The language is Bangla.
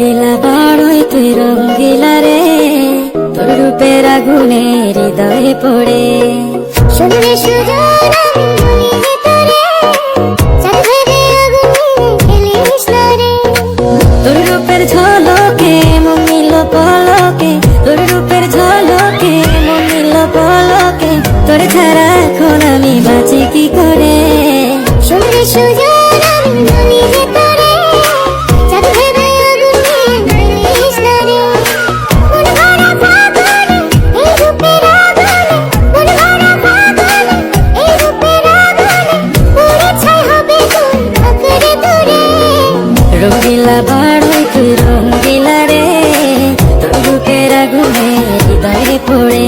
রঙ্গিলা বড়ই তুই রঙ্গিলা রে, তোর রূপের আগুনে হৃদয়ে পড়ে। শুনলে সুজন আমি বলি যে তোরে, চাঁদের আগুনে খেলিস না রে। তোর রূপের ঝলকে মমিল পলকে, তোর রূপের ঝলকে মমিল পলকে, তোর ছাড়া এখন আমি বাঁচি কি করে। শুনলে সুজন আমি বলি যে তোরে, চাঁদের আগুনে খেলিস না রে। মন ভরা ফাগুনে এই রূপের আগুনে, মন ভরা ফাগুনে এই রূপের আগুনে, পুরে ছাই হবে তোর আঁকড়ে ধরে। রঙ্গিলা বড়ই তুই রঙ্গিলা রে, তোর রূপের আগুনে হৃদয়ে পড়ে।